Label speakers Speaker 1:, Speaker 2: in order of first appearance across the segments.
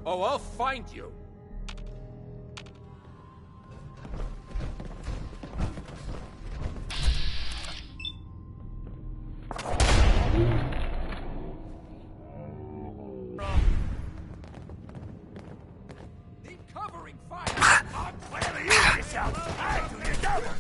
Speaker 1: Oh, I'll find you. Keep covering fire. I'm clearly you yourself. I do your double.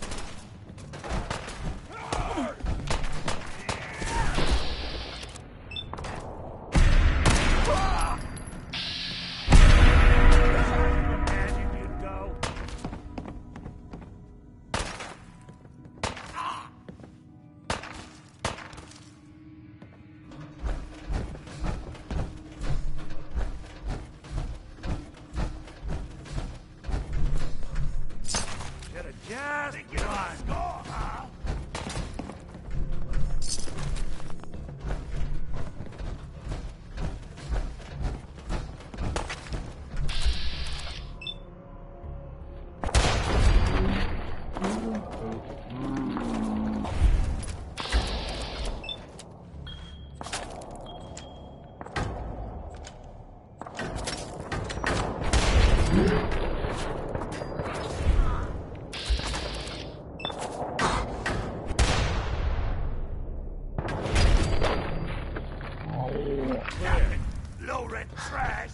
Speaker 1: Low-rent trash!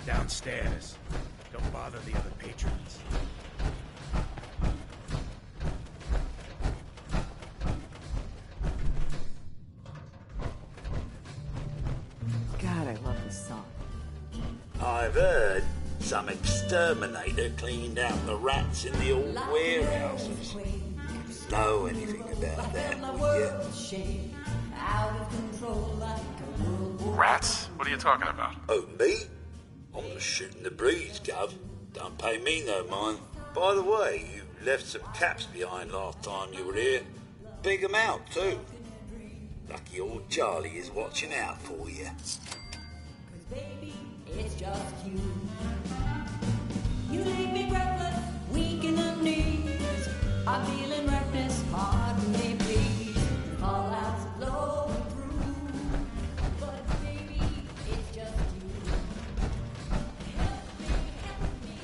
Speaker 1: Downstairs. Don't bother the other patrons.
Speaker 2: God, I love this song.
Speaker 3: I've heard some exterminator cleaned out the rats in the old warehouses. Know anything about that, would you?
Speaker 4: Rats? What are you talking about?
Speaker 3: Oh, me? I'm just shooting the breeze, Gov. Don't pay me no mind. By the way, you left some caps behind last time you were here. Big 'em out, too. Lucky old Charlie is watching out for you.
Speaker 5: Baby, it's just you. You leave me breathless, weak in the knees. I'm feeling reckless, pardon me, please. Fallout's blowing through. But baby, it's just you. Help me, help me.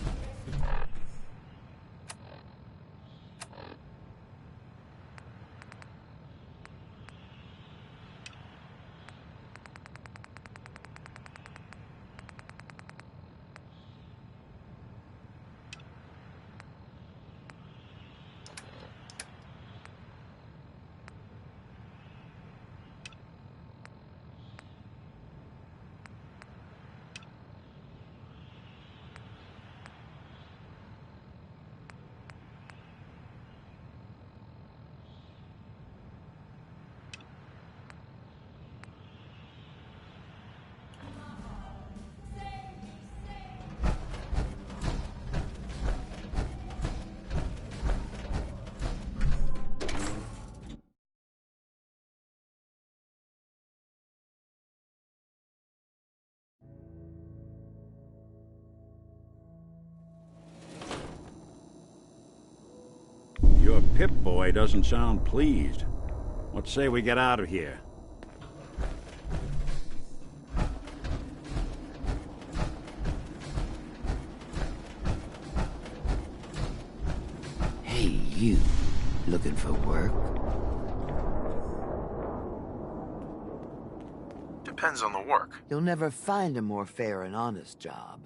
Speaker 6: Your Pip-Boy doesn't sound pleased. What say we get out of here?
Speaker 7: Hey, you. Looking for work?
Speaker 4: Depends on the work.
Speaker 7: You'll never find a more fair and honest job.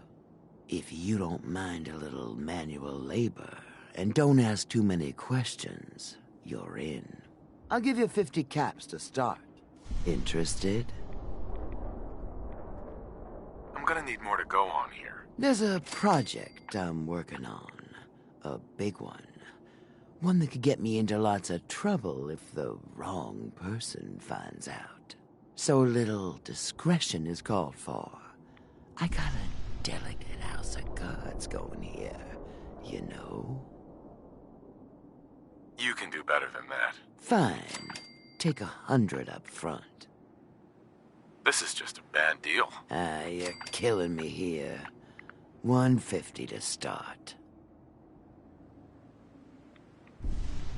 Speaker 7: If you don't mind a little manual labor, and don't ask too many questions, you're in. I'll give you 50 caps to start. Interested?
Speaker 4: I'm gonna need more to go on here.
Speaker 7: There's a project I'm working on. A big one. One that could get me into lots of trouble if the wrong person finds out. So little discretion is called for. I got a delicate house of cards going here, you know.
Speaker 4: You can do better than that.
Speaker 7: Fine. Take 100 up front.
Speaker 4: This is just a bad deal.
Speaker 7: You're killing me here. 150 to start.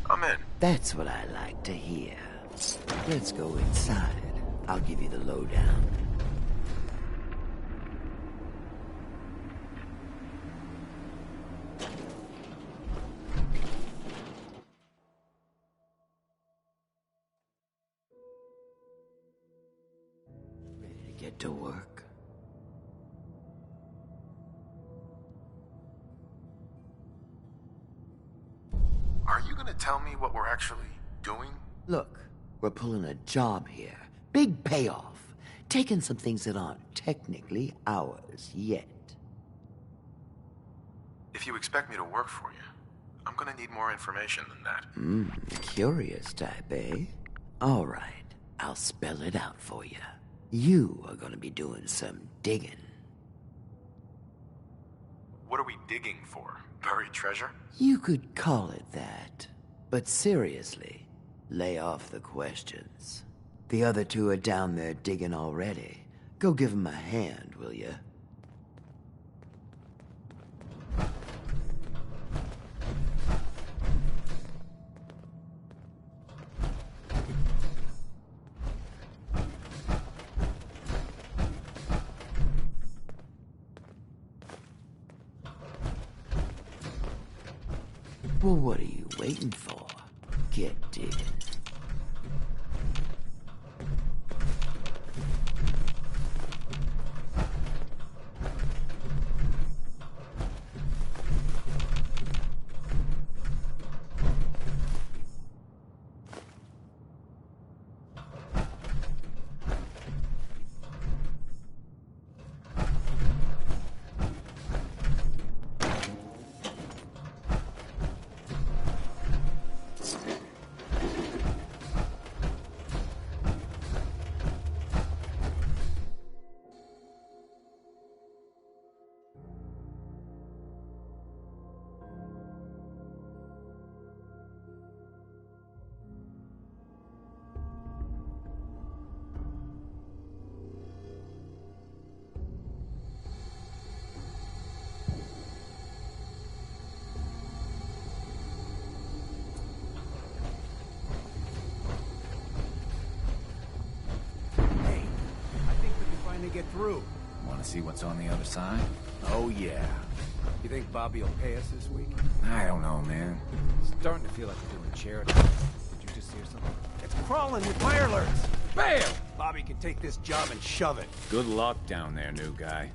Speaker 4: I'm in.
Speaker 7: That's what I like to hear. Let's go inside. I'll give you the lowdown. Ready to get to work?
Speaker 4: Are you gonna tell me what we're actually doing?
Speaker 7: Look, we're pulling a job here. Big payoff. Taking some things that aren't technically ours yet.
Speaker 4: If you expect me to work for you, I'm gonna need more information than that.
Speaker 7: Curious type, eh? All right, I'll spell it out for you. You are gonna be doing some digging.
Speaker 4: What are we digging for? Buried treasure?
Speaker 7: You could call it that. But seriously, lay off the questions. The other two are down there digging already. Go give them a hand, will you? Well, what are you waiting for? Get digging.
Speaker 1: through.
Speaker 8: Want to see what's on the other side?
Speaker 1: Oh, yeah. You think Bobby will pay us this week?
Speaker 8: I don't know, man. Starting to feel like we're doing charity. Did you just hear something?
Speaker 1: It's crawling with mirelurks. Bam! Bobby can take this job and shove it.
Speaker 8: Good luck down there, new guy.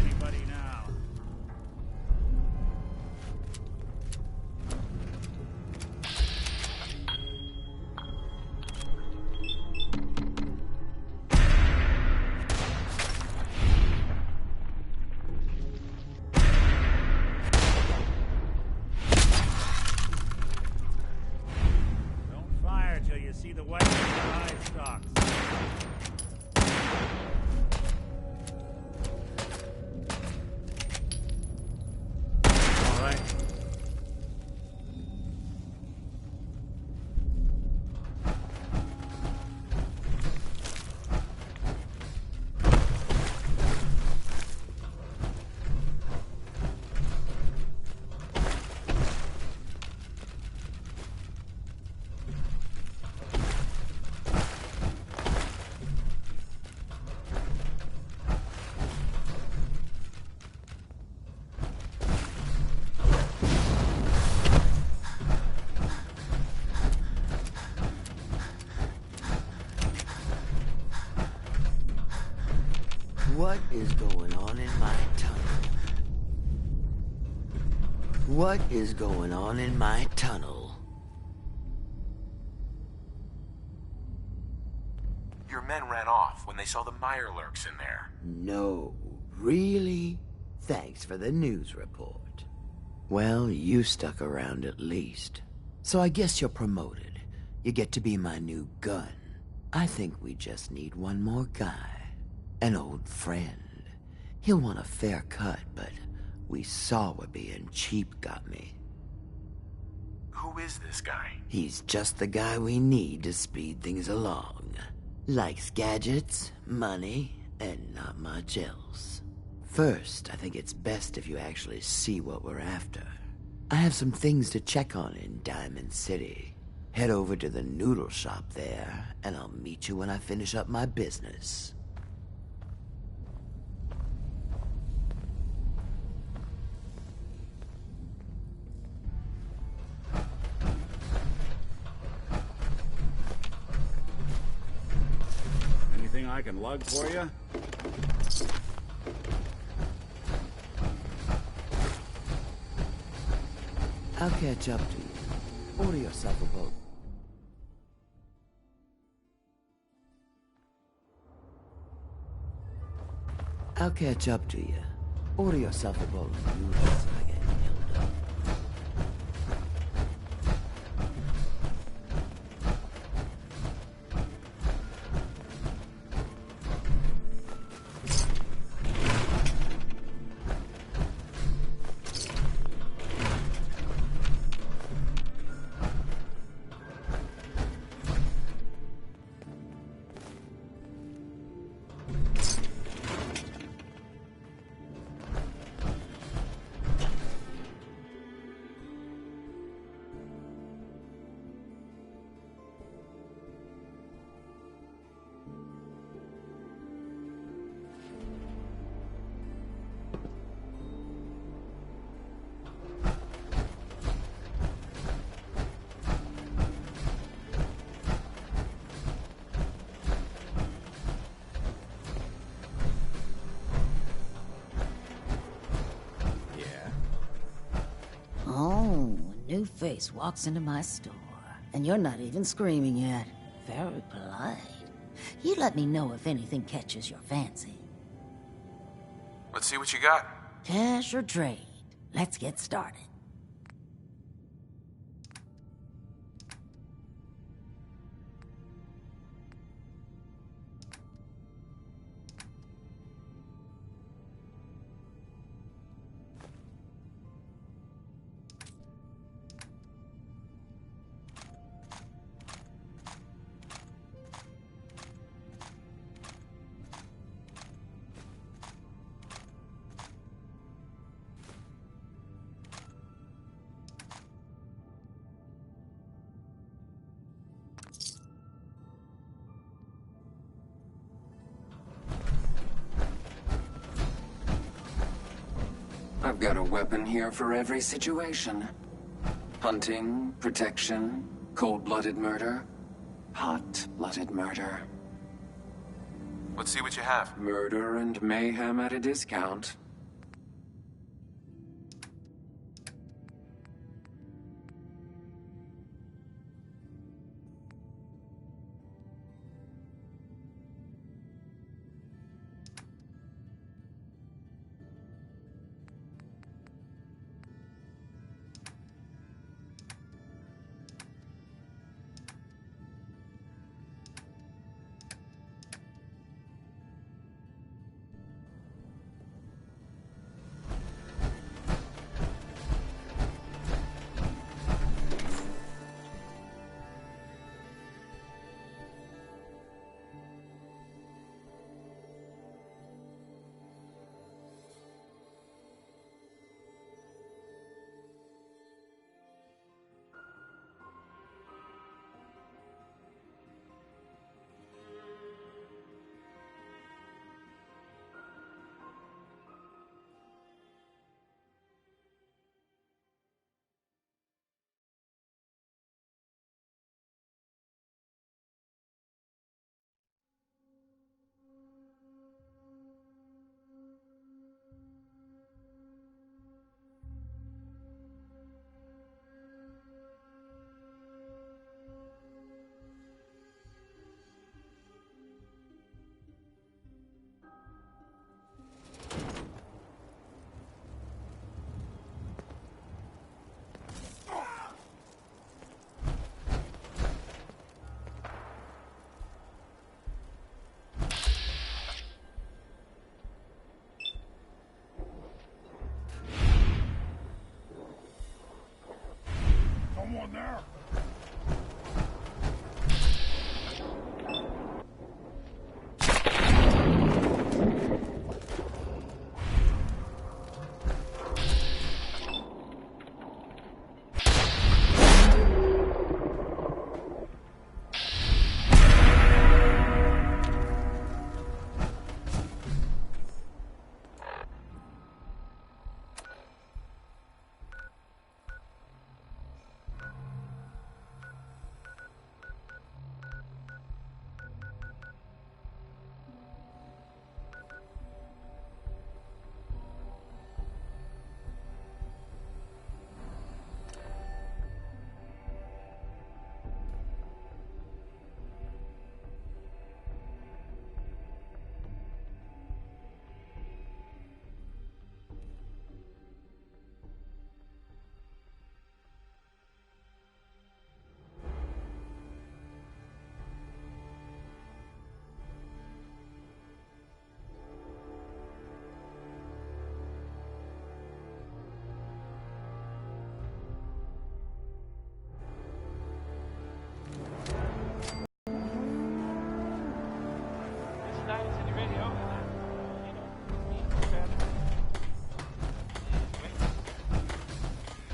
Speaker 6: Anybody now? Don't fire till you see the white of your eye stalks. All right.
Speaker 7: What is going on in my tunnel? What is going on in my tunnel?
Speaker 4: Your men ran off when they saw the Mirelurks in there.
Speaker 7: No, really? Thanks for the news report. Well, you stuck around at least. So I guess you're promoted. You get to be my new gun. I think we just need one more guy. An old friend. He'll want a fair cut, but we saw what being cheap got me.
Speaker 4: Who is this guy?
Speaker 7: He's just the guy we need to speed things along. Likes gadgets, money, and not much else. First, I think it's best if you actually see what we're after. I have some things to check on in Diamond City. Head over to the noodle shop there, and I'll meet you when I finish up my business.
Speaker 6: Anything I can lug for you?
Speaker 7: I'll catch up to you. Order yourself a boat. I'll catch up to you. Order yourself a boat. Noodles I get filled up.
Speaker 5: Oh, a new face walks into my store, and you're not even screaming yet. Very polite. You let me know if anything catches your fancy.
Speaker 4: Let's see what you got.
Speaker 5: Cash or trade? Let's get started.
Speaker 9: I've got a weapon here for every situation. Hunting, protection, cold-blooded murder, hot-blooded murder.
Speaker 4: Let's see what you have.
Speaker 9: Murder and mayhem at a discount.
Speaker 1: Someone there?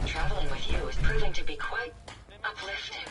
Speaker 10: Traveling with you is proving to be quite uplifting.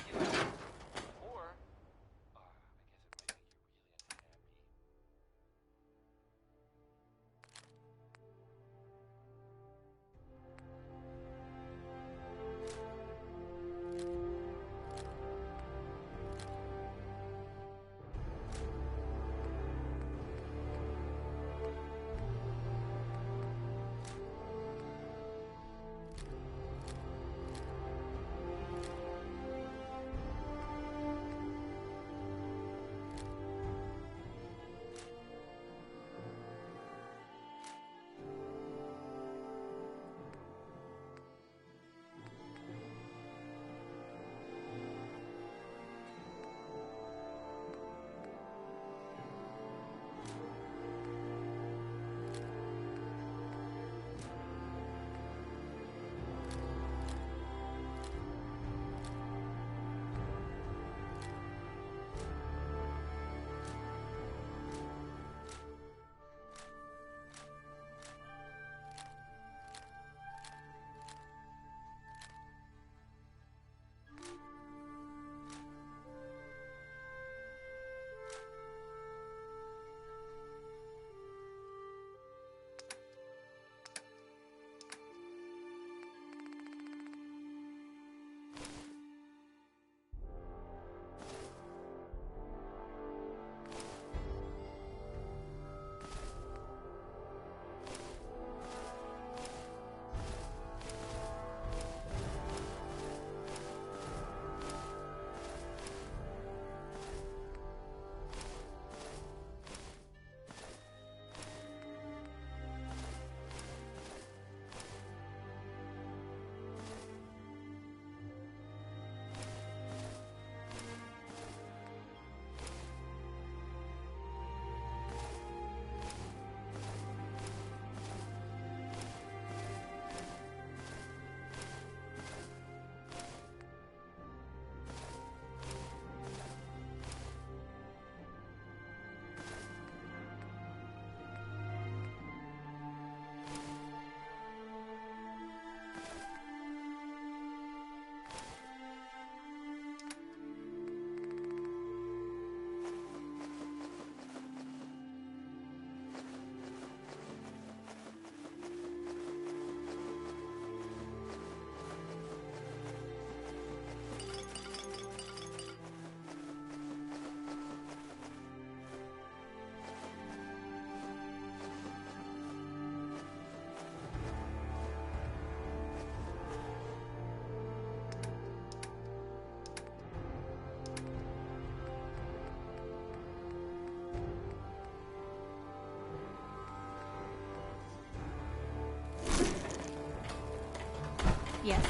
Speaker 11: Yes.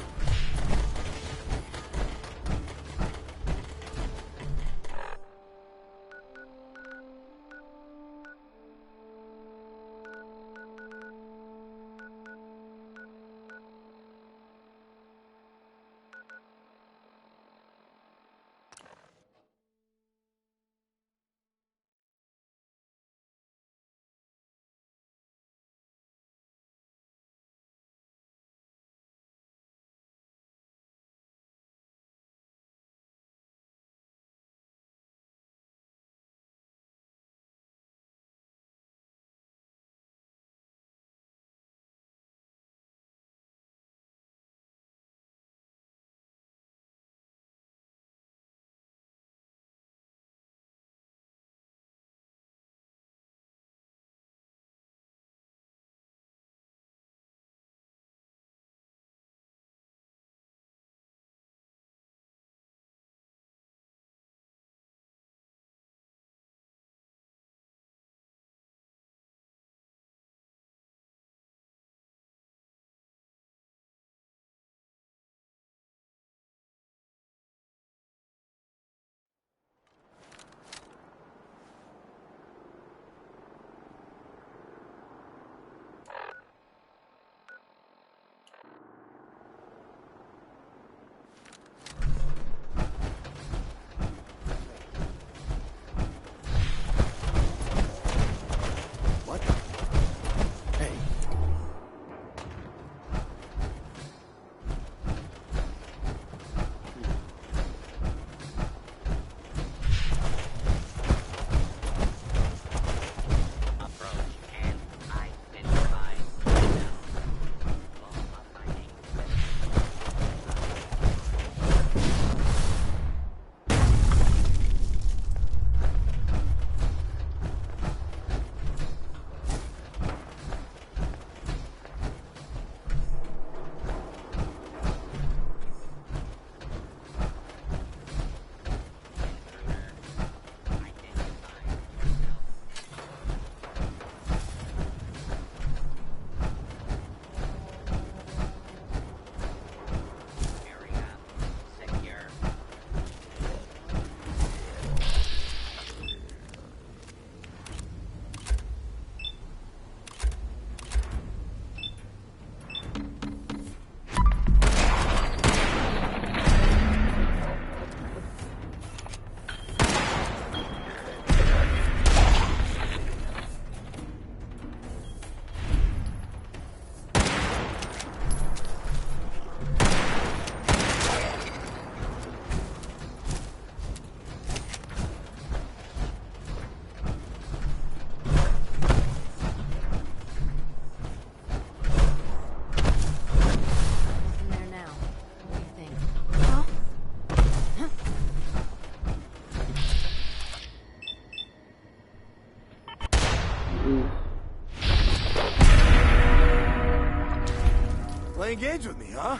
Speaker 1: Playing games with me, huh?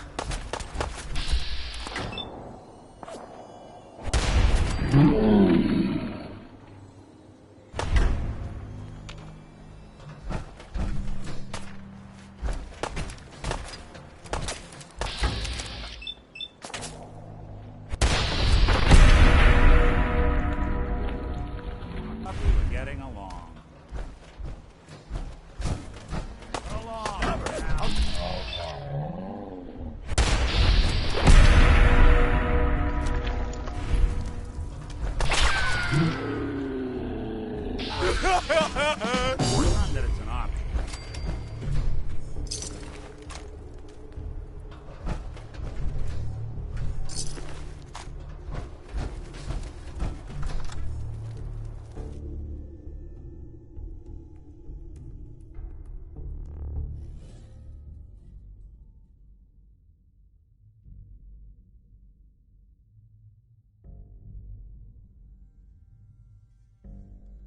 Speaker 6: We're getting along. Not that it's an option.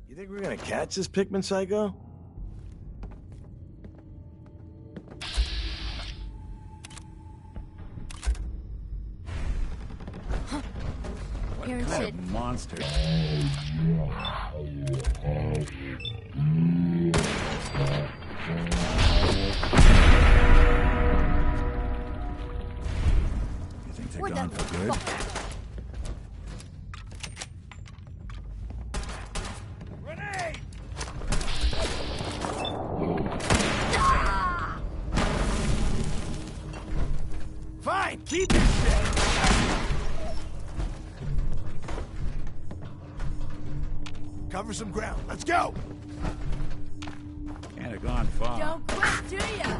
Speaker 1: You think we're gonna catch this Pikmin psycho?
Speaker 6: What
Speaker 11: Here,
Speaker 6: kind
Speaker 11: Sid.
Speaker 6: of monster?
Speaker 1: Keep it shit! Cover some ground. Let's go!
Speaker 6: Can't have gone far.
Speaker 5: Don't quit, do ya?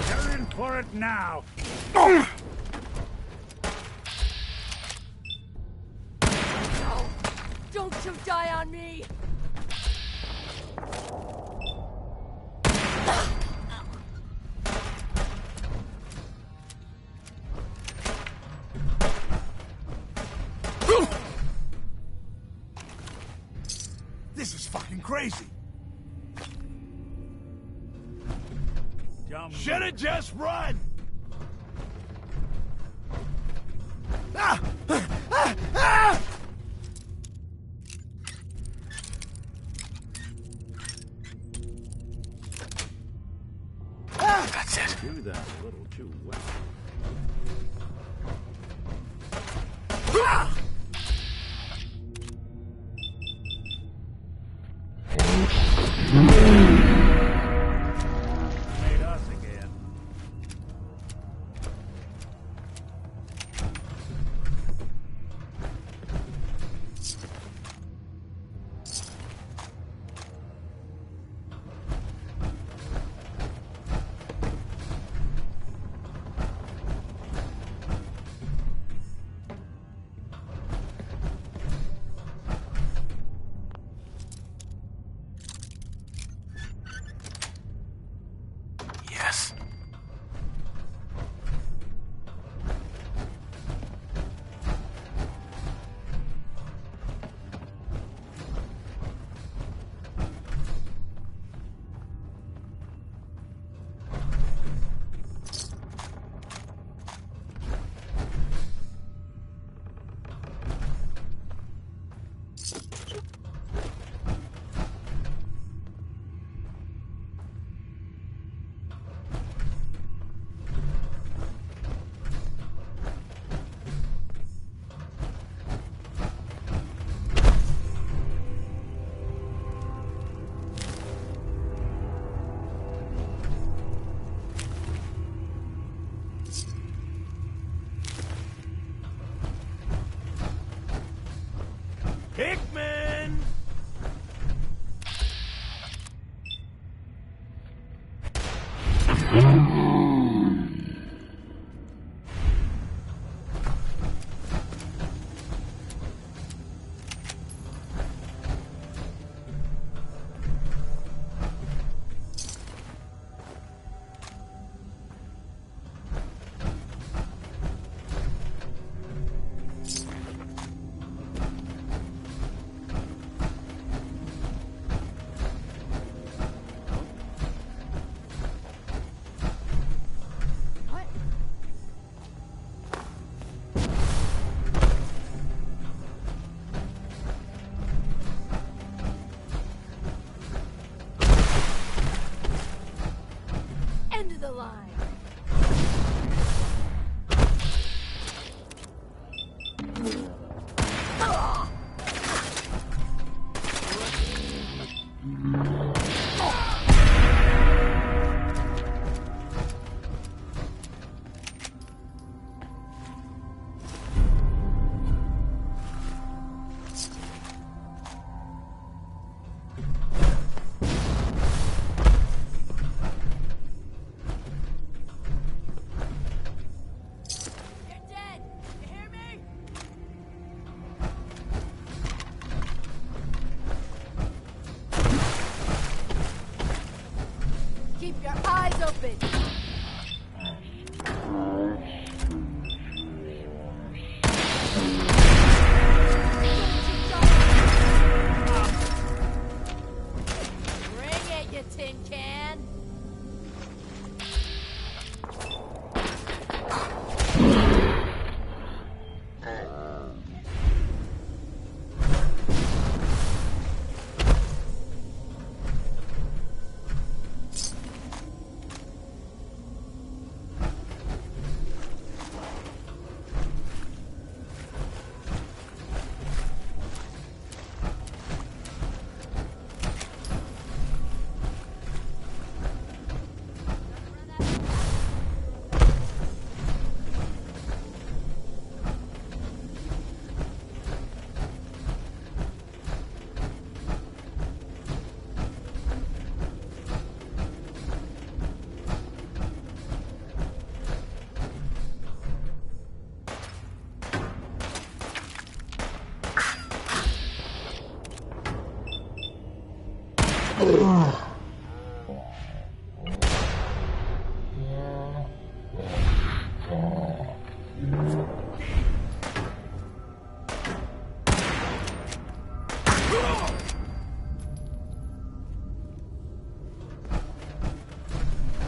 Speaker 6: They're in for it now.
Speaker 5: No! Don't you die on me!
Speaker 1: This is fucking crazy. Should've just run! Ah! Ah! Ah!
Speaker 4: That's it.
Speaker 6: Do that a little too well.
Speaker 1: Ah!
Speaker 6: Made us again.
Speaker 4: Yes.
Speaker 1: Hickman!
Speaker 5: End of the line. You're dead. You hear me? Keep your eyes open. Bring it, you tin can.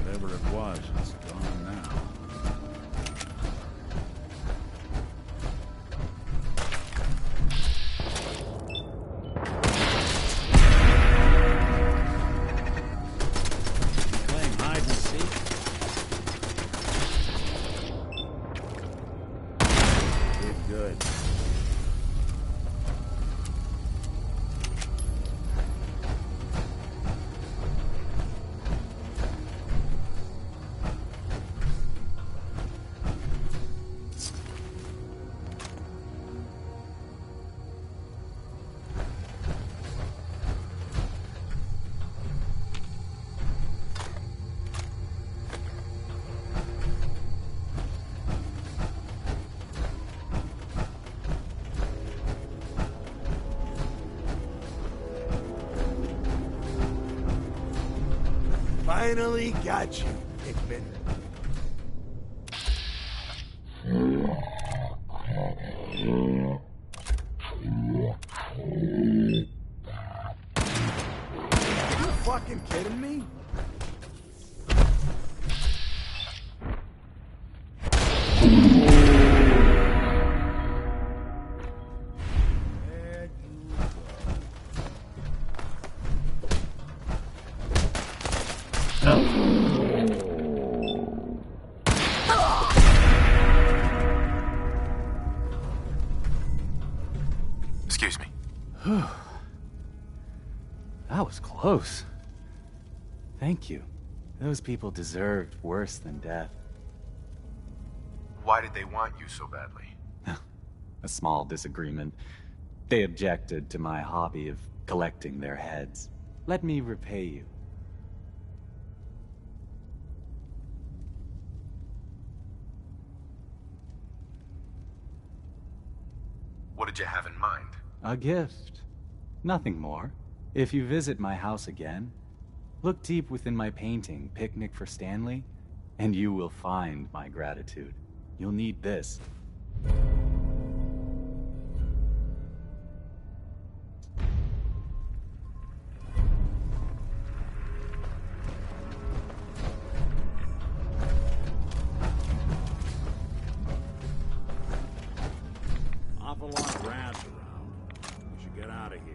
Speaker 6: Whatever it was, it's gone now. Playing hide and seek? Good.
Speaker 1: Finally got you, Hickman. Are you fucking kidding me? There you go.
Speaker 4: Excuse me.
Speaker 8: That was close. Thank you. Those people deserved worse than death.
Speaker 4: Why did they want you so badly?
Speaker 8: A small disagreement. They objected to my hobby of collecting their heads. Let me repay you.
Speaker 4: What did you have in mind?
Speaker 8: A gift. Nothing more. If you visit my house again, look deep within my painting, Picnic for Stanley, and you will find my gratitude. You'll need this.
Speaker 6: Awful lot of rats around. We should get out of here.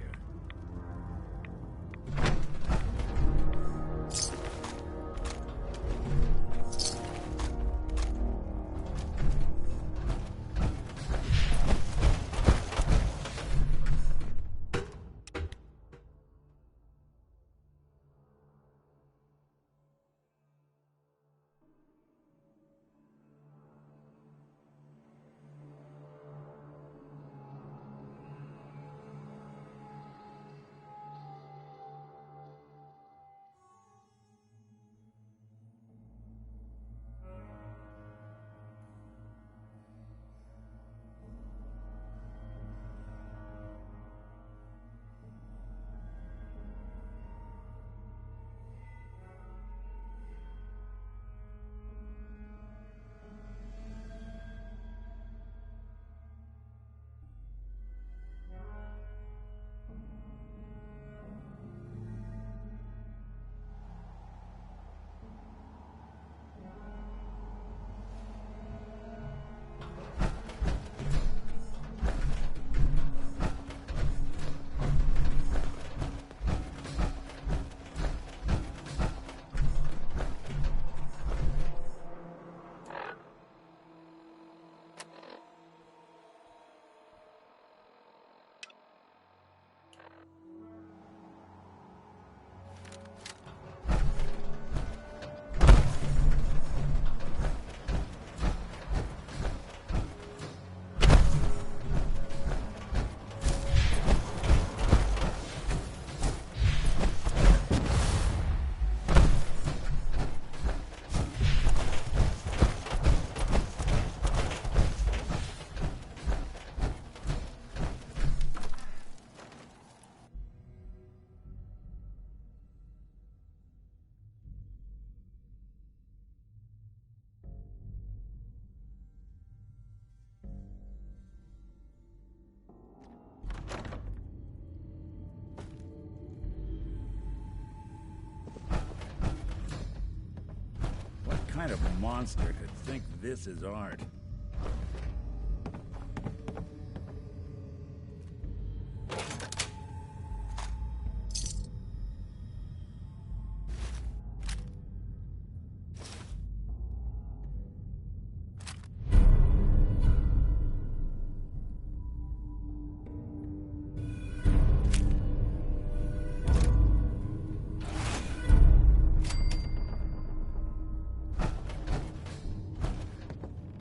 Speaker 6: kind of monster could think this is art?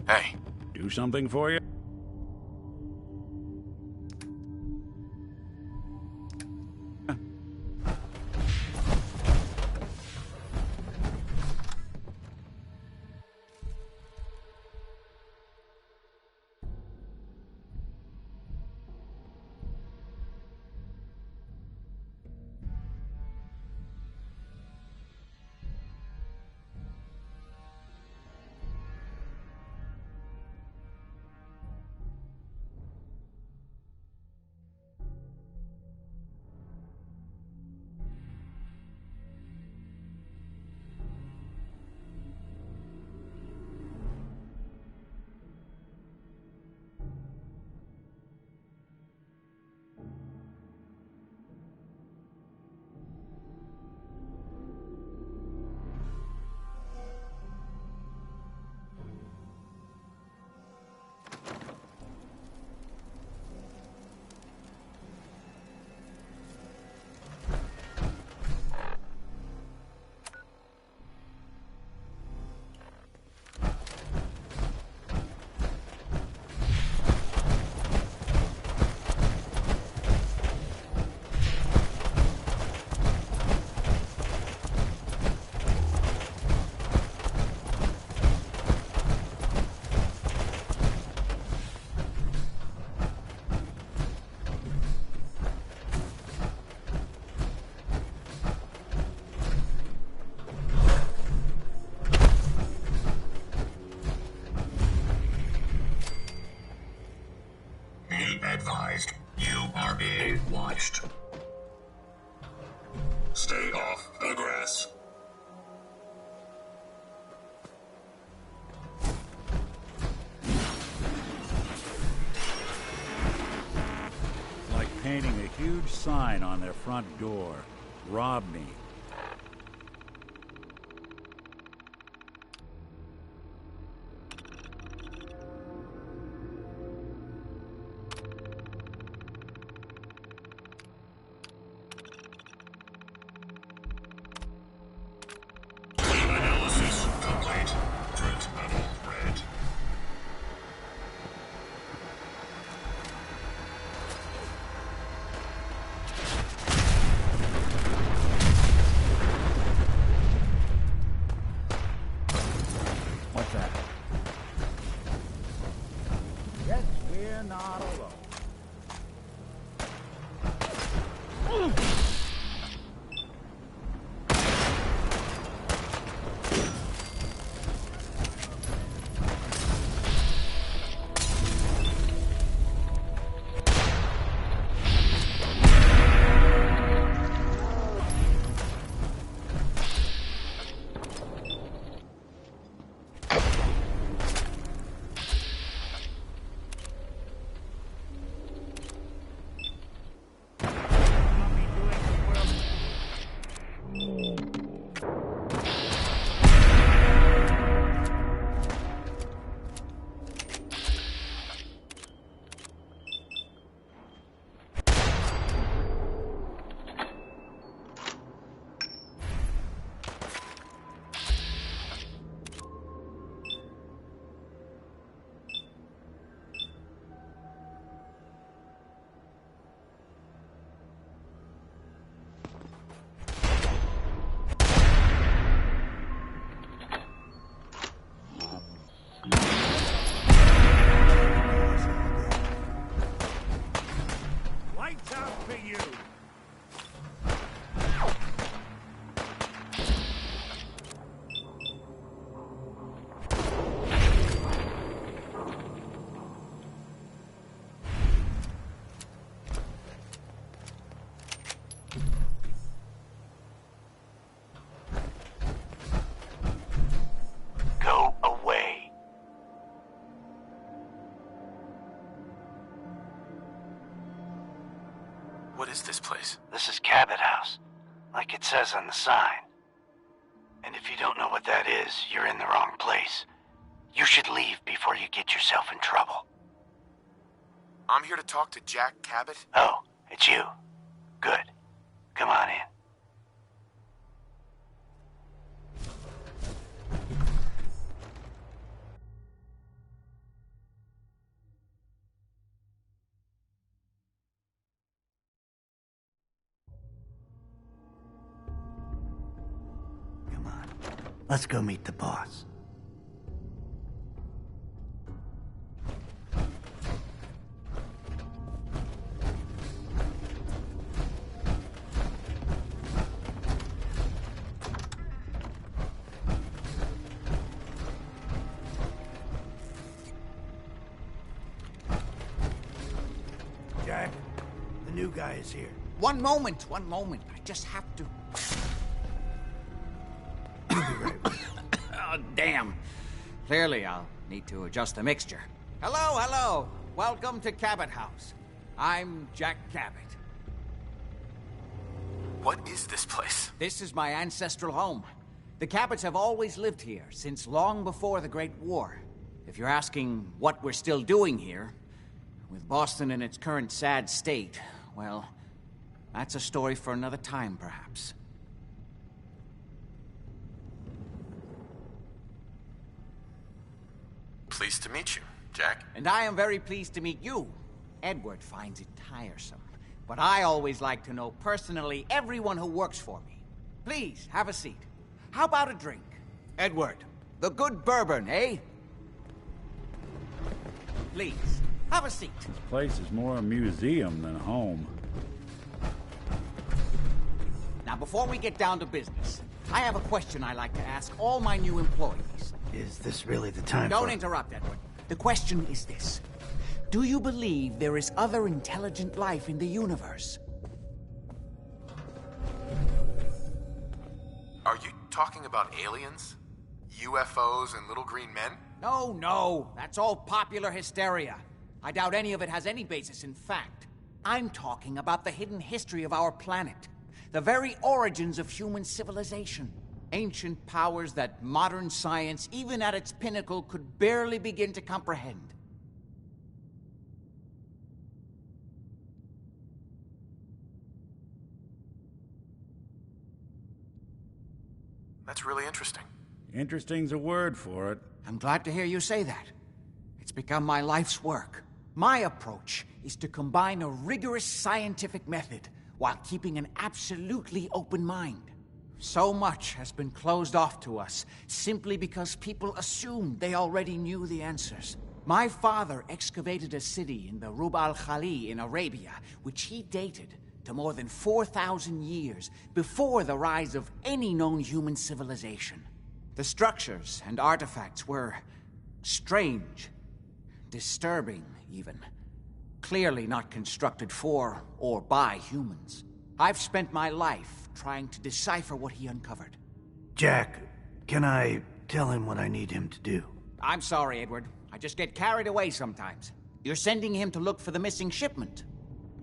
Speaker 4: Hey.
Speaker 6: Do something for you?
Speaker 11: Advised, you are being watched. Stay off the grass.
Speaker 6: It's like painting a huge sign on their front door. Rob me.
Speaker 11: Analysis complete. Print metal red.
Speaker 4: What is this place?
Speaker 7: This is Cabot House, like it says on the sign. And if you don't know what that is, you're in the wrong place. You should leave before you get yourself in trouble.
Speaker 4: I'm here to talk to Jack Cabot.
Speaker 7: Oh, it's you. Good. Come on in. Come on. Let's go meet the boss. Jack, the new guy is here.
Speaker 1: One moment. I just have to... Oh, damn. Clearly, I'll need to adjust the mixture. Hello. Welcome to Cabot House. I'm Jack Cabot.
Speaker 4: What is this place?
Speaker 1: This is my ancestral home. The Cabots have always lived here, since long before the Great War. If you're asking what we're still doing here, with Boston in its current sad state, well, that's a story for another time, perhaps.
Speaker 4: Pleased to meet you, Jack.
Speaker 1: And I am very pleased to meet you. Edward finds it tiresome, but I always like to know personally everyone who works for me. Please, have a seat. How about a drink? Edward, the good bourbon, eh? Please, have a seat.
Speaker 6: This place is more a museum than home.
Speaker 1: Now, before we get down to business, I have a question I like to ask all my new employees.
Speaker 7: Is this really the time
Speaker 1: Don't interrupt, Edward. The question is this. Do you believe there is other intelligent life in the universe?
Speaker 4: Are you talking about aliens? UFOs and little green men?
Speaker 1: No. That's all popular hysteria. I doubt any of it has any basis in fact. I'm talking about the hidden history of our planet. The very origins of human civilization. Ancient powers that modern science, even at its pinnacle, could barely begin to comprehend.
Speaker 4: That's really interesting.
Speaker 6: Interesting's a word for it.
Speaker 1: I'm glad to hear you say that. It's become my life's work. My approach is to combine a rigorous scientific method while keeping an absolutely open mind. So much has been closed off to us simply because people assumed they already knew the answers. My father excavated a city in the Rub al-Khali in Arabia, which he dated to more than 4,000 years before the rise of any known human civilization. The structures and artifacts were strange, disturbing even. Clearly not constructed for or by humans. I've spent my life trying to decipher what he uncovered.
Speaker 7: Jack, can I tell him what I need him to do?
Speaker 1: I'm sorry, Edward. I just get carried away sometimes. You're sending him to look for the missing shipment?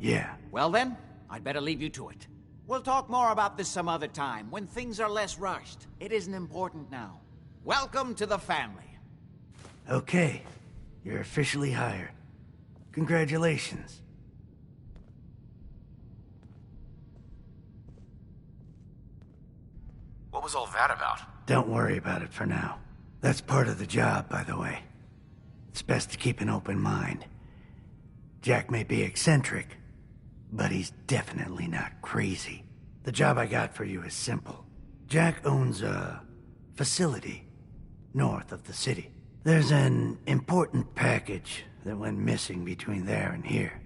Speaker 7: Yeah.
Speaker 1: Well then, I'd better leave you to it. We'll talk more about this some other time, when things are less rushed. It isn't important now. Welcome to the family.
Speaker 7: Okay. You're officially hired. Congratulations.
Speaker 4: What was all that about?
Speaker 7: Don't worry about it for now. That's part of the job, by the way. It's best to keep an open mind. Jack may be eccentric, but he's definitely not crazy. The job I got for you is simple. Jack owns a facility north of the city. There's an important package that went missing between there and here.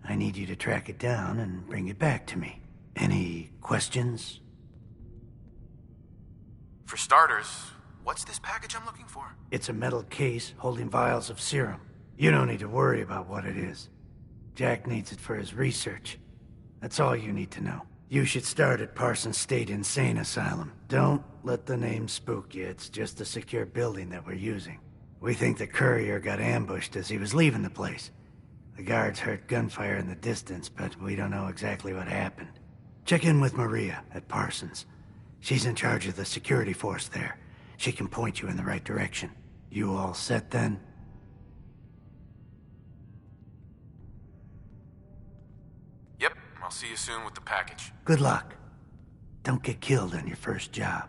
Speaker 7: I need you to track it down and bring it back to me. Any questions?
Speaker 4: For starters, what's this package I'm looking for?
Speaker 7: It's a metal case holding vials of serum. You don't need to worry about what it is. Jack needs it for his research. That's all you need to know. You should start at Parsons State Insane Asylum. Don't let the name spook you. It's just a secure building that we're using. We think the courier got ambushed as he was leaving the place.
Speaker 12: The guards heard gunfire in the distance, but we don't know exactly what happened. Check in with Maria at Parsons. She's in charge of the security force there. She can point you in the right direction. You all set then?
Speaker 4: Yep, I'll see you soon with the package.
Speaker 12: Good luck. Don't get killed on your first job.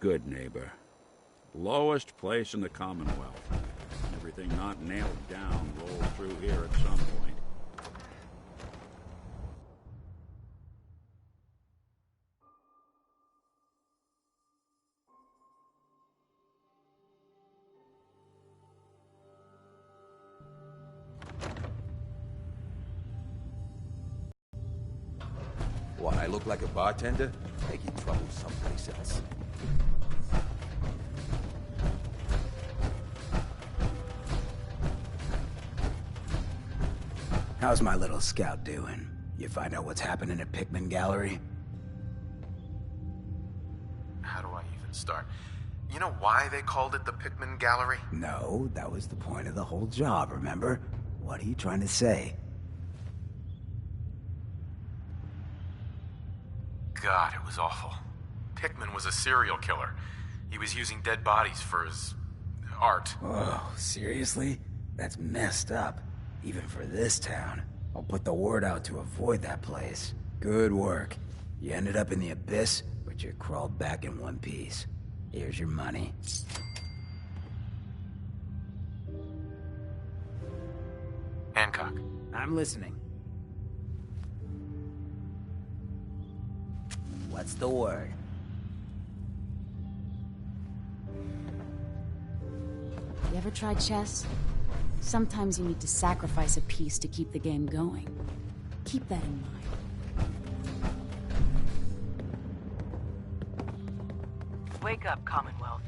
Speaker 6: Good neighbor. Lowest place in the Commonwealth. Everything not nailed down rolls through here at some point.
Speaker 13: What, I look like a bartender? Making trouble someplace else.
Speaker 14: How's my little scout doing? You find out what's happening at Pickman Gallery?
Speaker 4: How do I even start? You know why they called it the Pickman Gallery?
Speaker 14: No, that was the point of the whole job, remember? What are you trying to say?
Speaker 4: God, it was awful. Pickman was a serial killer. He was using dead bodies for his art.
Speaker 14: Oh, seriously? That's messed up. Even for this town. I'll put the word out to avoid that place. Good work. You ended up in the abyss, but you crawled back in one piece. Here's your money.
Speaker 4: Hancock.
Speaker 14: I'm listening. What's the word?
Speaker 15: You ever tried chess? Sometimes you need to sacrifice a piece to keep the game going. Keep that in mind.
Speaker 16: Wake up, Commonwealth.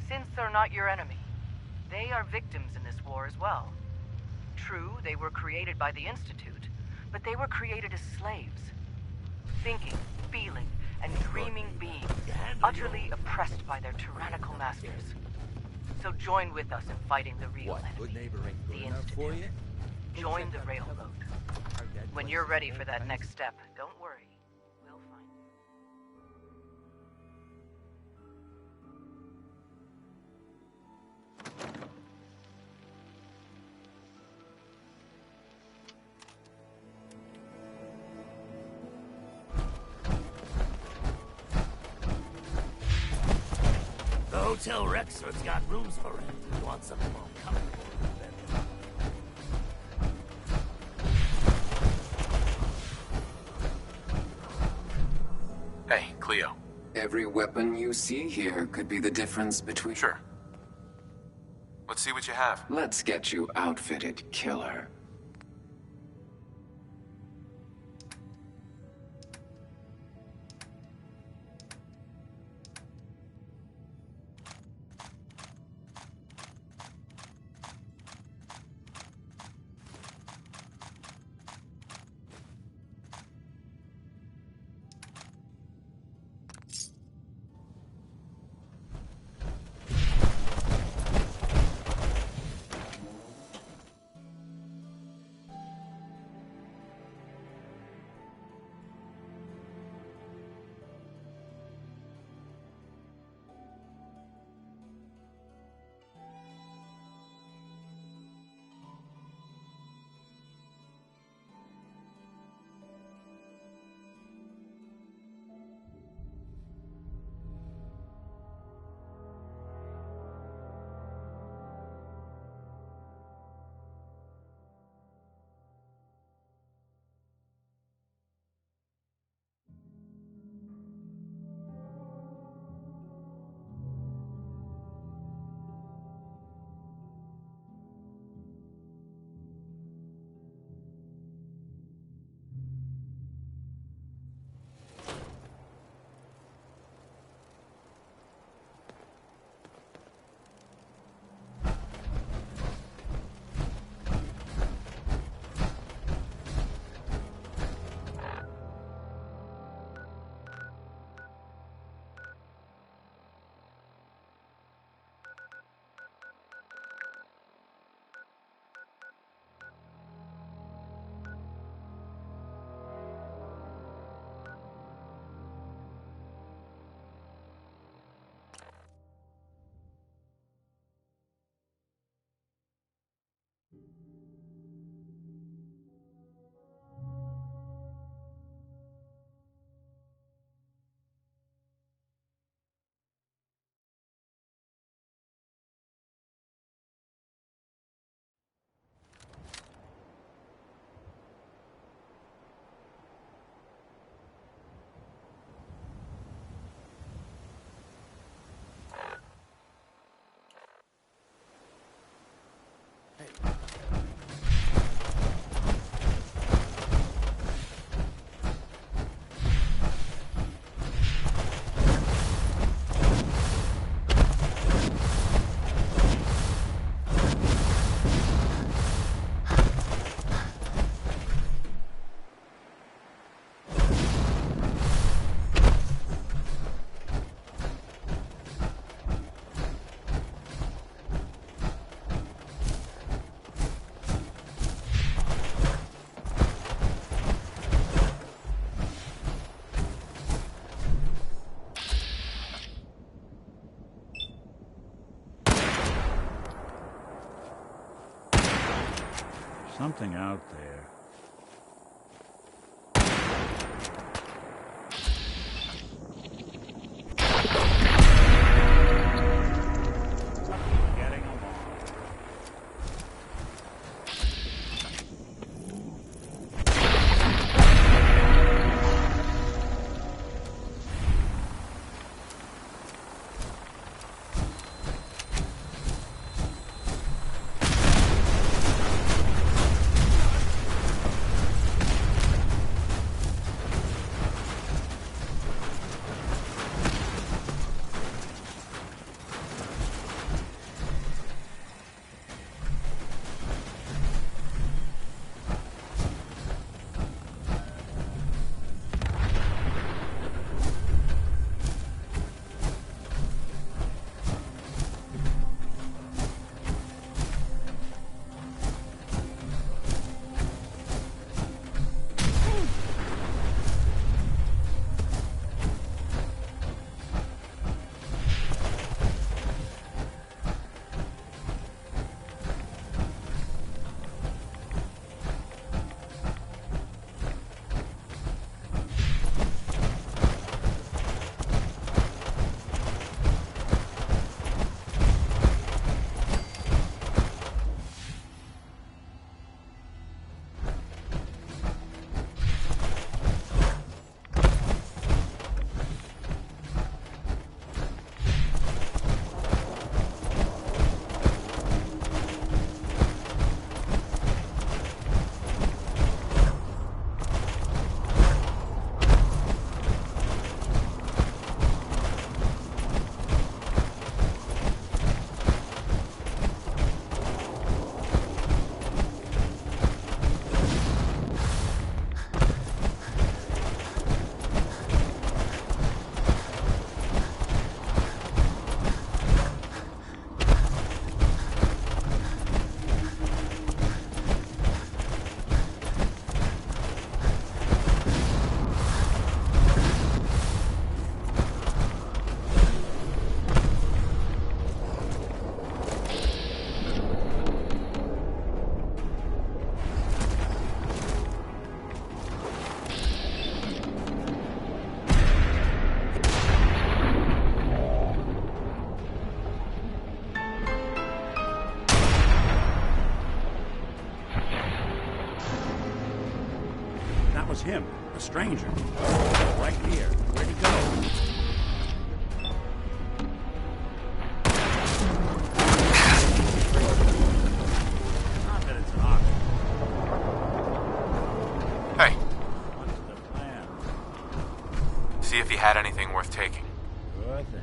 Speaker 16: Since they're not your enemy, they are victims in this war as well. True, they were created by the Institute, but they were created as slaves. Thinking, feeling, and dreaming beings, utterly oppressed by their tyrannical masters. So join with us in fighting the real enemy,
Speaker 13: Good neighbor ain't good
Speaker 16: the
Speaker 13: enough for
Speaker 16: Institute.
Speaker 13: you?
Speaker 16: Join the railroad. When you're ready for that next step, don't worry. We'll find you.
Speaker 17: The Hotel Rexford's got rooms for rent. You want something more comfortable than
Speaker 4: Hey, Cleo.
Speaker 9: Every weapon you see here could be the difference between...
Speaker 4: Sure. Let's see what you have.
Speaker 9: Let's get you outfitted, killer.
Speaker 6: Something out there. Getting along. That was him, the stranger. Right here. Where'd he go? Not that it's hot.
Speaker 4: Hey.
Speaker 6: What's the plan?
Speaker 4: See if he had anything worth taking.
Speaker 6: Good thing.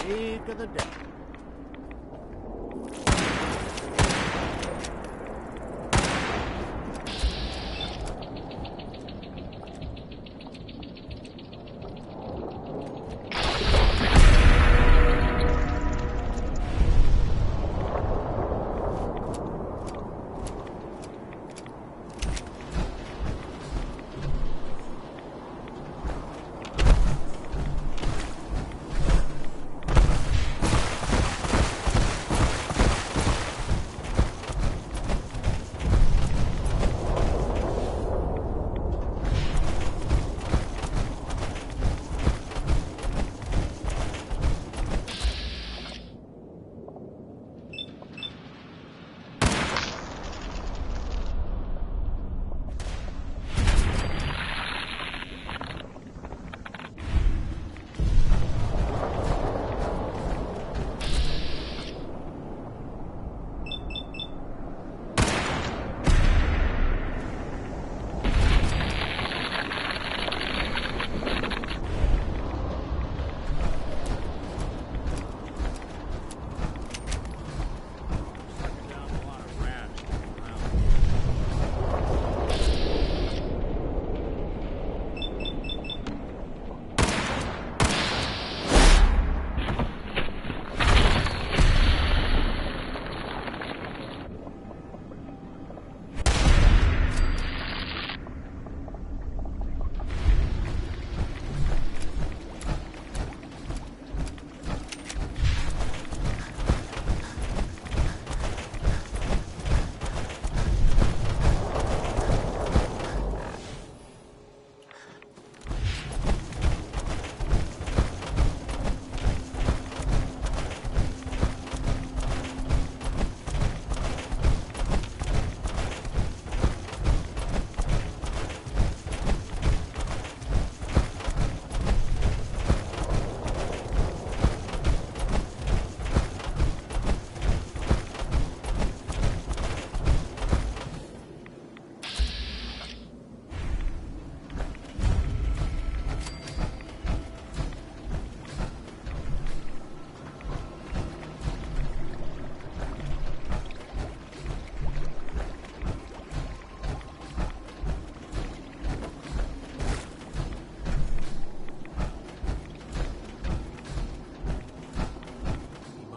Speaker 6: Peak of the day.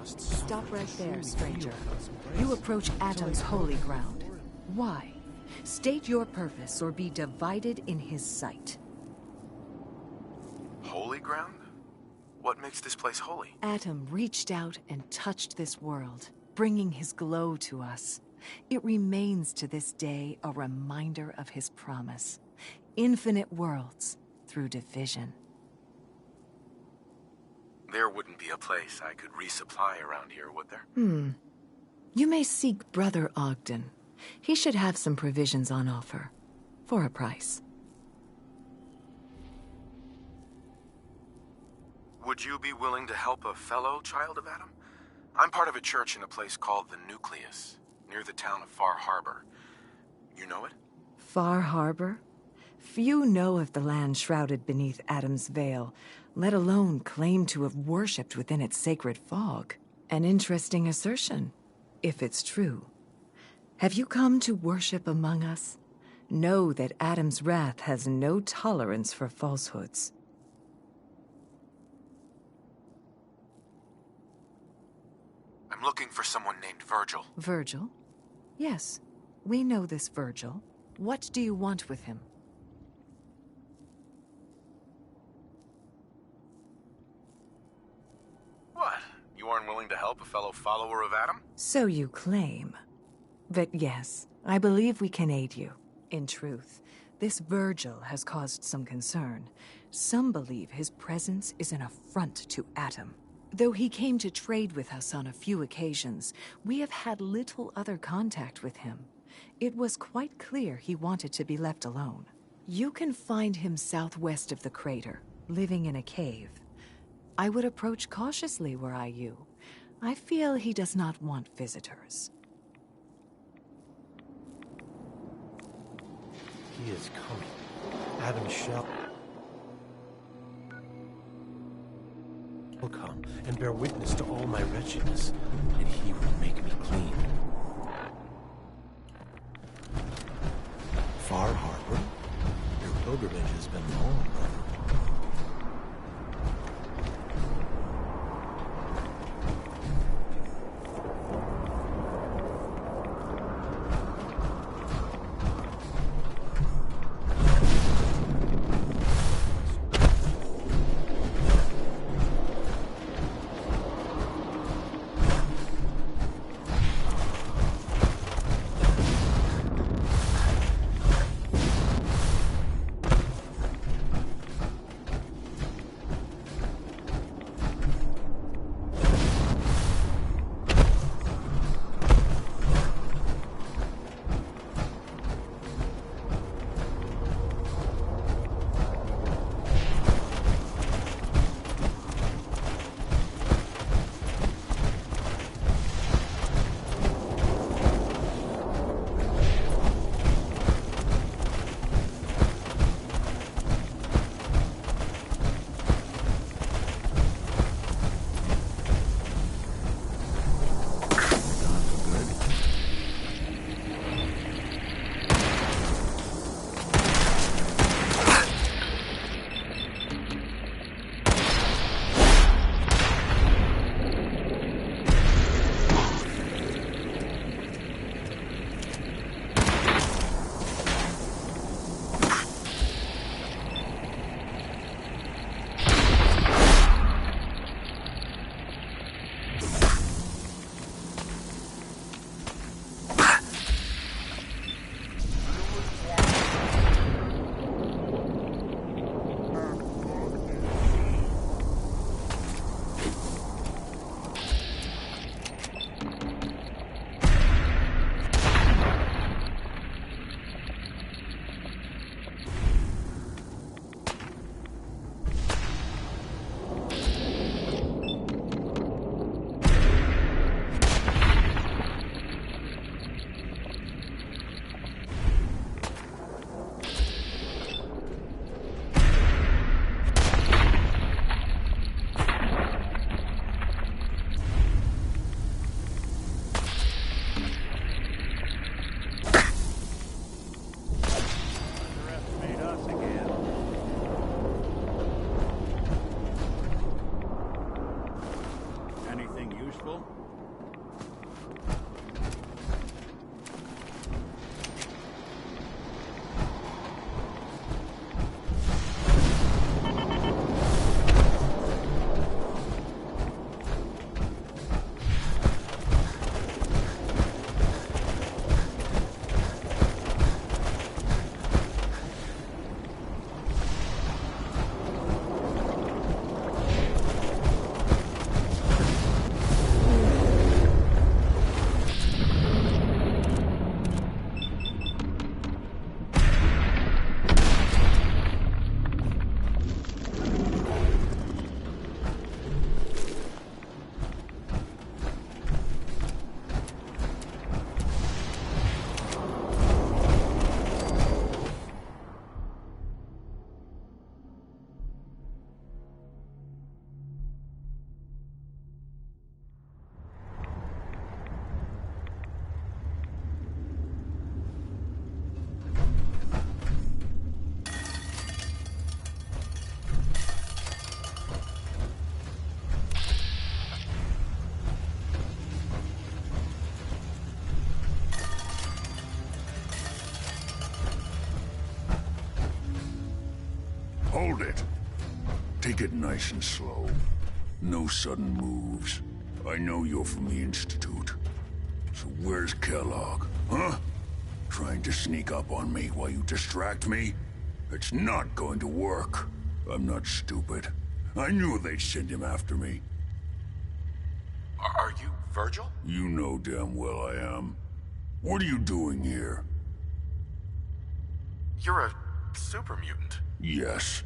Speaker 18: Stop right there, stranger. You approach Atom's holy ground. Why? State your purpose or be divided in his sight.
Speaker 4: Holy ground? What makes this place holy?
Speaker 18: Atom reached out and touched this world, bringing his glow to us. It remains to this day a reminder of his promise. Infinite worlds through division.
Speaker 4: There wouldn't be a place I could resupply around here, would there?
Speaker 18: You may seek Brother Ogden. He should have some provisions on offer. For a price.
Speaker 4: Would you be willing to help a fellow child of Adam? I'm part of a church in a place called the Nucleus, near the town of Far Harbor. You know it?
Speaker 18: Far Harbor? Few know of the land shrouded beneath Adam's veil, let alone claim to have worshipped within its sacred fog. An interesting assertion, if it's true. Have you come to worship among us? Know that Adam's wrath has no tolerance for falsehoods.
Speaker 4: I'm looking for someone named Virgil.
Speaker 18: Virgil? Yes, we know this Virgil. What do you want with him?
Speaker 4: What? You aren't willing to help a fellow follower of Adam?
Speaker 18: So you claim. But yes, I believe we can aid you. In truth, this Virgil has caused some concern. Some believe his presence is an affront to Adam. Though he came to trade with us on a few occasions, we have had little other contact with him. It was quite clear he wanted to be left alone. You can find him southwest of the crater, living in a cave. I would approach cautiously were I you. I feel he does not want visitors.
Speaker 19: He is coming. Adam shall come and bear witness to all my wretchedness, and he will make me clean. Far Harbor? Your pilgrimage has been long, brother.
Speaker 20: Hold it. Take it nice and slow. No sudden moves. I know you're from the Institute. So where's Kellogg, huh? Trying to sneak up on me while you distract me? It's not going to work. I'm not stupid. I knew they'd send him after me.
Speaker 4: Are you Virgil?
Speaker 20: You know damn well I am. What are you doing here?
Speaker 4: You're a super mutant.
Speaker 20: Yes.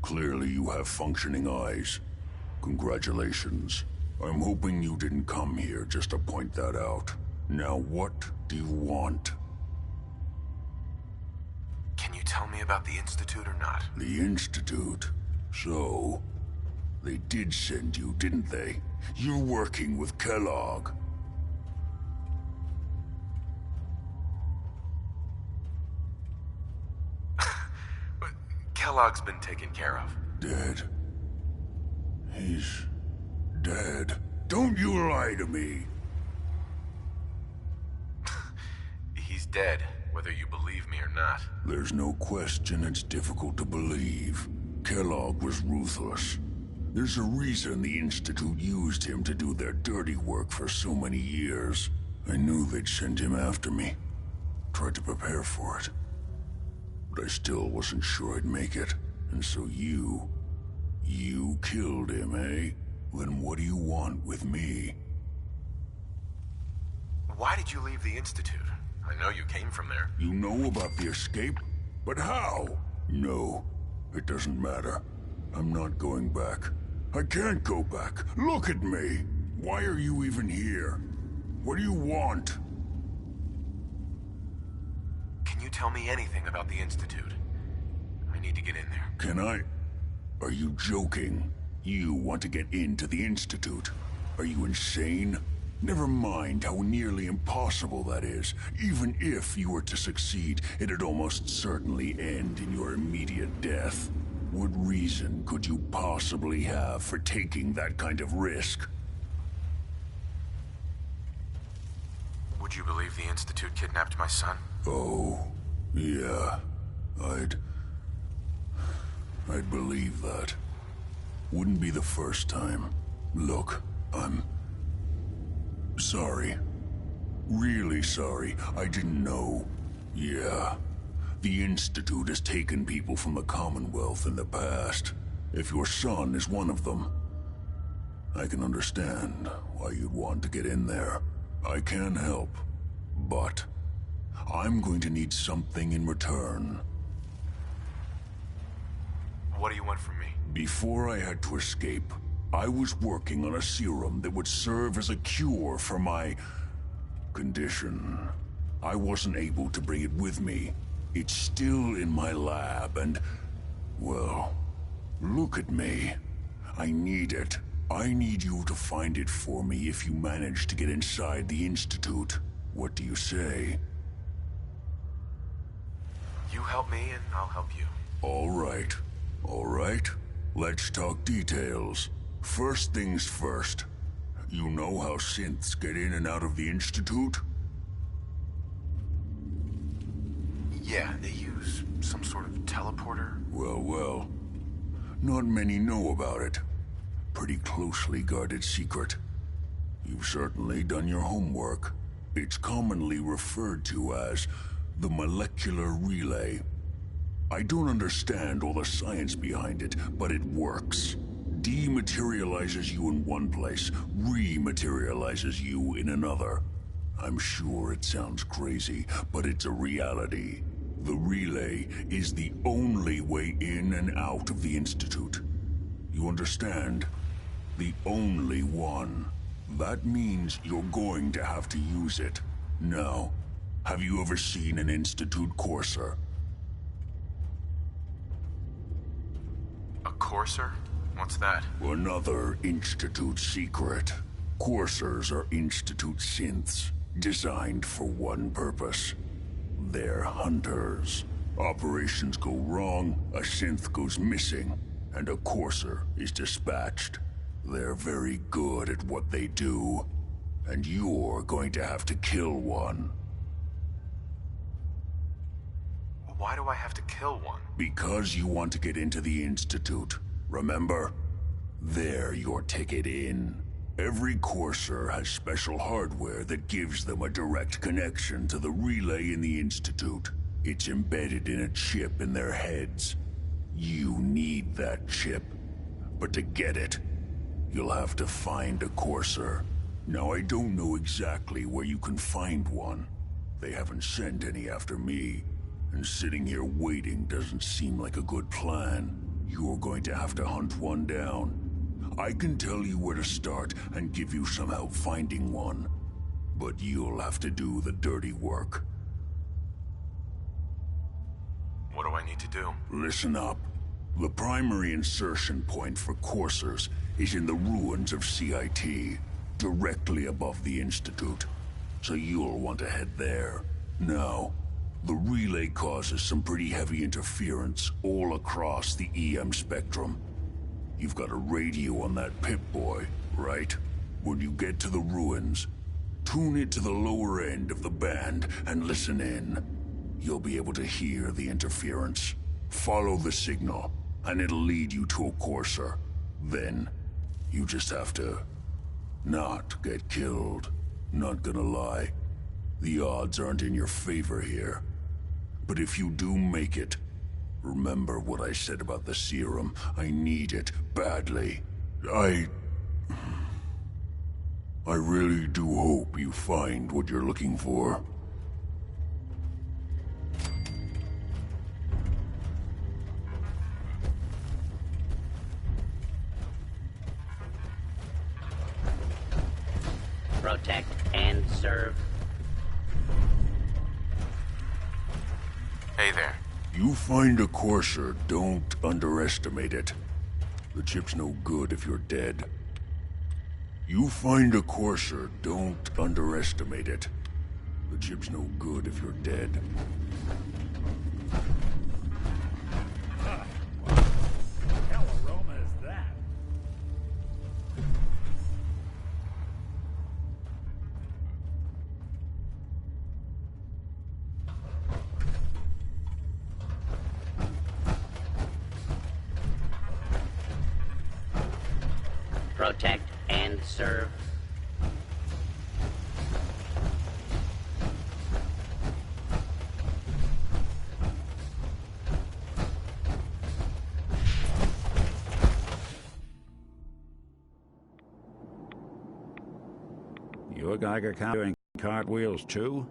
Speaker 20: Clearly you have functioning eyes. Congratulations. I'm hoping you didn't come here just to point that out. Now what do you want?
Speaker 4: Can you tell me about the Institute or not?
Speaker 20: The Institute? So, they did send you, didn't they? You're working with Kellogg.
Speaker 4: Kellogg's been taken care of.
Speaker 20: Dead. He's dead. Don't you lie to me.
Speaker 4: He's dead, whether you believe me or not.
Speaker 20: There's no question it's difficult to believe. Kellogg was ruthless. There's a reason the Institute used him to do their dirty work for so many years. I knew they'd send him after me. Tried to prepare for it. But I still wasn't sure I'd make it. And so you killed him, eh? Then what do you want with me?
Speaker 4: Why did you leave the Institute? I know you came from there.
Speaker 20: You know about the escape? But how? No, it doesn't matter. I'm not going back. I can't go back. Look at me. Why are you even here? What do you want?
Speaker 4: Can you tell me anything about the Institute? I need to get in there.
Speaker 20: Can I? Are you joking? You want to get into the Institute? Are you insane? Never mind how nearly impossible that is. Even if you were to succeed, it'd almost certainly end in your immediate death. What reason could you possibly have for taking that kind of risk?
Speaker 4: Would you believe the Institute kidnapped my son?
Speaker 20: Oh, yeah. I'd believe that. Wouldn't be the first time. Look, I'm sorry. Really sorry. I didn't know. Yeah. The Institute has taken people from the Commonwealth in the past. If your son is one of them, I can understand why you'd want to get in there. I can help, but I'm going to need something in return.
Speaker 4: What do you want from me?
Speaker 20: Before I had to escape, I was working on a serum that would serve as a cure for my condition. I wasn't able to bring it with me. It's still in my lab and, well, look at me. I need it. I need you to find it for me if you manage to get inside the Institute. What do you say?
Speaker 4: You help me and I'll help you.
Speaker 20: All right. All right. Let's talk details. First things first. You know how synths get in and out of the Institute?
Speaker 4: Yeah, they use some sort of teleporter.
Speaker 20: Well. Not many know about it. Pretty closely guarded secret. You've certainly done your homework. It's commonly referred to as the molecular relay. I don't understand all the science behind it, but it works. Dematerializes you in one place, rematerializes you in another. I'm sure it sounds crazy, but it's a reality. The relay is the only way in and out of the Institute. You understand? The only one. That means you're going to have to use it. Now, have you ever seen an Institute courser?
Speaker 4: A courser? What's that?
Speaker 20: Another Institute secret. Coursers are Institute synths, designed for one purpose. They're hunters. Operations go wrong, a synth goes missing, and a courser is dispatched. They're very good at what they do, and you're going to have to kill one.
Speaker 4: Why do I have to kill one?
Speaker 20: Because you want to get into the Institute. Remember? They're your ticket in. Every Courser has special hardware that gives them a direct connection to the relay in the Institute. It's embedded in a chip in their heads. You need that chip. But to get it, you'll have to find a Courser. Now, I don't know exactly where you can find one. They haven't sent any after me. And sitting here waiting doesn't seem like a good plan. You're going to have to hunt one down. I can tell you where to start and give you some help finding one. But you'll have to do the dirty work.
Speaker 4: What do I need to do?
Speaker 20: Listen up. The primary insertion point for coursers is in the ruins of CIT, directly above the Institute. So you'll want to head there. Now, the relay causes some pretty heavy interference all across the EM spectrum. You've got a radio on that Pip-Boy, right? When you get to the ruins, tune it to the lower end of the band and listen in. You'll be able to hear the interference. Follow the signal, and it'll lead you to a courser. Then, you just have to not get killed. Not gonna lie, the odds aren't in your favor here. But if you do make it, remember what I said about the serum. I need it badly. I really do hope you find what you're looking for.
Speaker 17: Protect and serve.
Speaker 4: Hey there.
Speaker 20: You find a courser, don't underestimate it. The chip's no good if you're dead. You find a courser, don't underestimate it. The chip's no good if you're dead.
Speaker 6: What the hell aroma is that?
Speaker 17: Protect and serve.
Speaker 6: You a Geiger counter doing cartwheels too?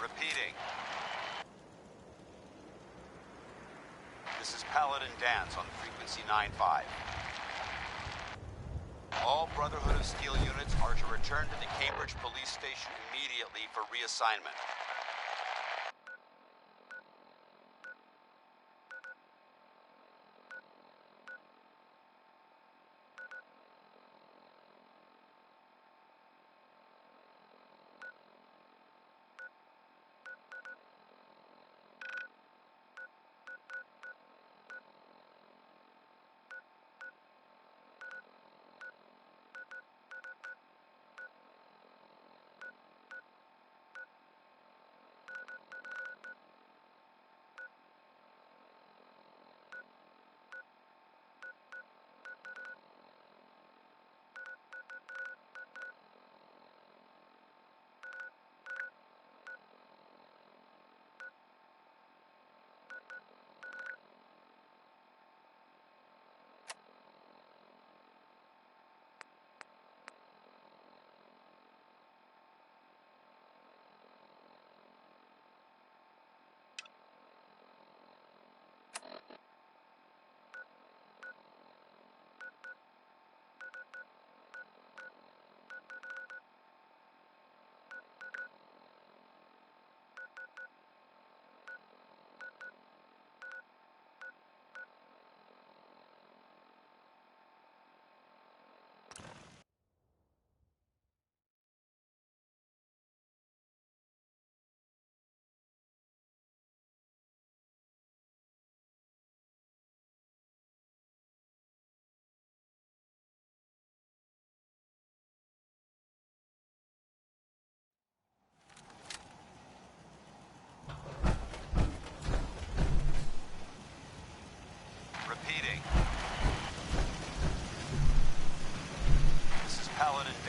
Speaker 21: Repeating. This is Paladin Dance on frequency 9-5. All Brotherhood of Steel units are to return to the Cambridge Police Station immediately for reassignment.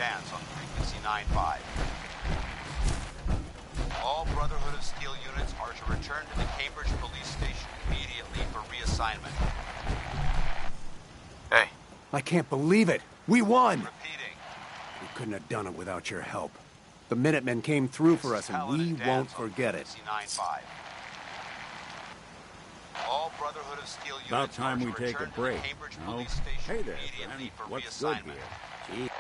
Speaker 21: Dance on frequency 95. All Brotherhood of Steel units are to return to the Cambridge Police Station immediately for reassignment.
Speaker 4: Hey.
Speaker 19: I can't believe it! We won!
Speaker 21: Repeating.
Speaker 19: We couldn't have done it without your help. The Minutemen came through for us, and we won't forget it.
Speaker 21: 95. All Brotherhood of Steel units
Speaker 6: About time
Speaker 21: are
Speaker 6: we
Speaker 21: to
Speaker 6: take a
Speaker 21: return to
Speaker 6: break.
Speaker 21: the Cambridge
Speaker 6: No?
Speaker 21: Police Station
Speaker 6: Hey there,
Speaker 21: immediately
Speaker 6: friend.
Speaker 21: for
Speaker 6: What's good
Speaker 21: reassignment.
Speaker 6: here? Gee.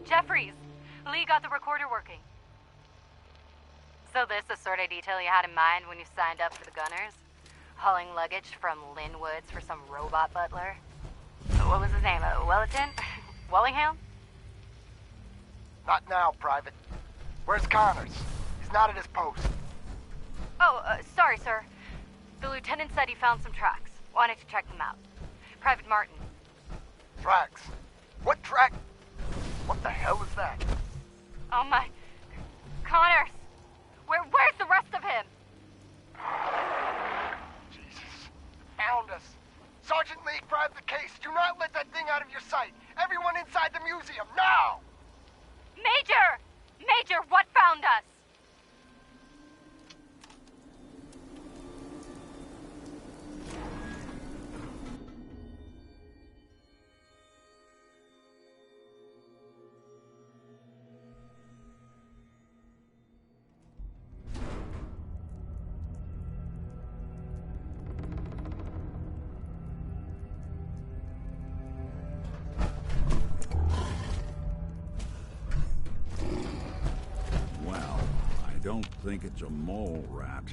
Speaker 2: Jeffries, Lee got the recorder working. So this the sort of detail you had in mind when you signed up for the Gunners? Hauling luggage from Linwoods for some robot butler? What was his name? Wellerton? Wallingham?
Speaker 22: Not now, Private. Where's Connors? He's not at his post.
Speaker 2: Oh, sorry, sir. The lieutenant said he found some tracks. Wanted to check them out. Private Martin.
Speaker 22: Tracks? What track? What the hell is that?
Speaker 2: Oh my... Connors! Where's the rest of him?
Speaker 22: Jesus. Found us. Sergeant Lee, grab the case. Do not let that thing out of your sight. Everyone inside the museum, now!
Speaker 2: Major! Major, what found us?
Speaker 6: I don't think it's a mole rat.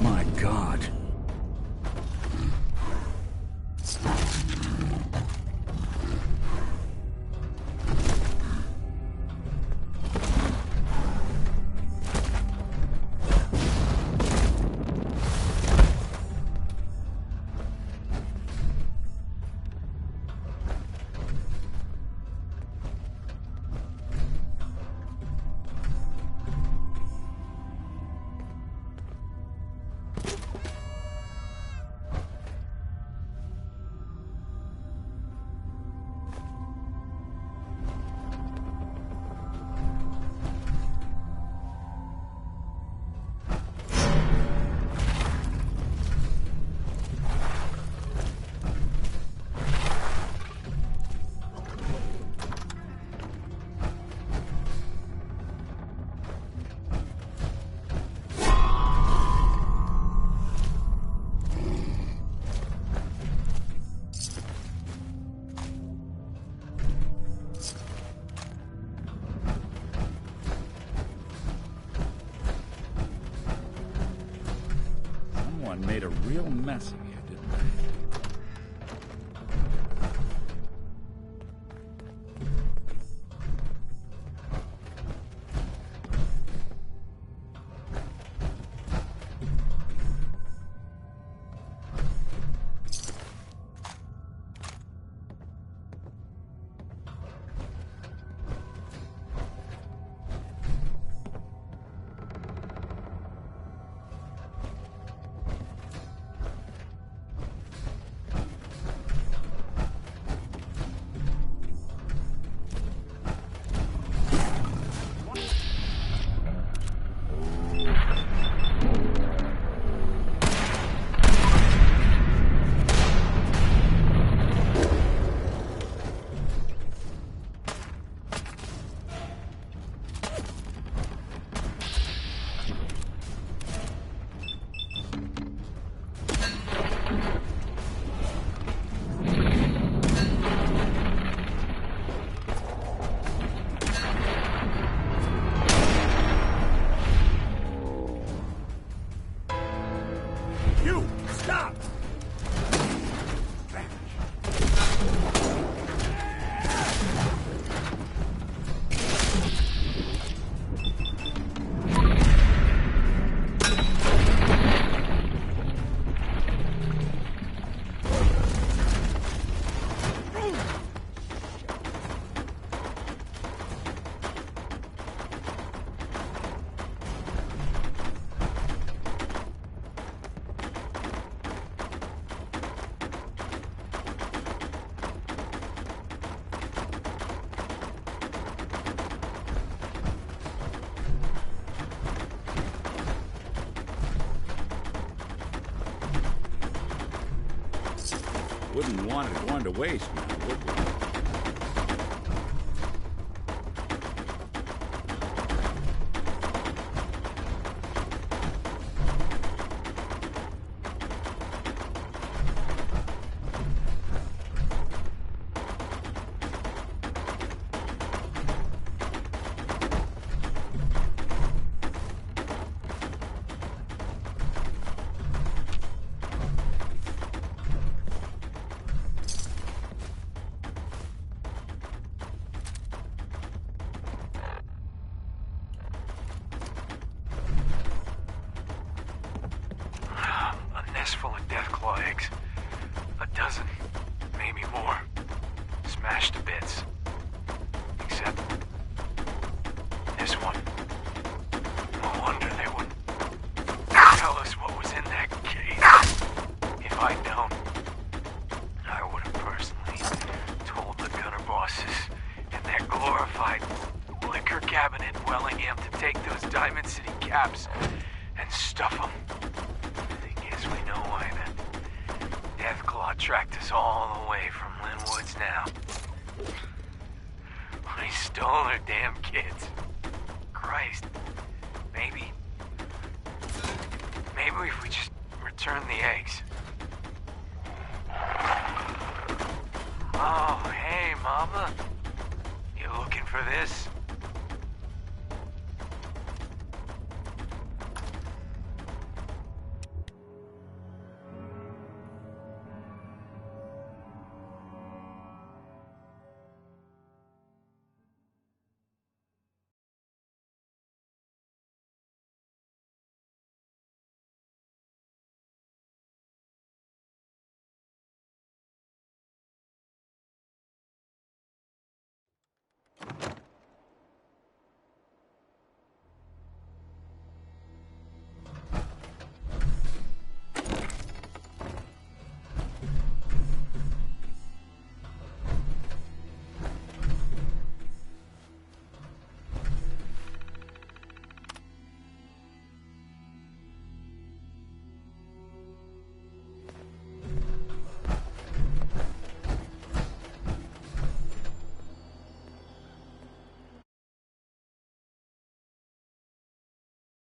Speaker 6: My God. real messy here, didn't they? Wouldn't want it going to waste now, would we?
Speaker 3: Full of Deathclaw eggs. A dozen, maybe more. Smashed to bits. Except this one. No wonder they wouldn't tell us what was in that case. If I'd known, I would have personally told the gunner bosses in that glorified liquor cabinet in Wellingham to take those Diamond City caps and stuff them. We know why the Deathclaw tracked us all the way from Lynn Woods now. They stole our damn kids. Christ. Maybe if we just return the eggs. Oh, hey, Mama. You looking for this?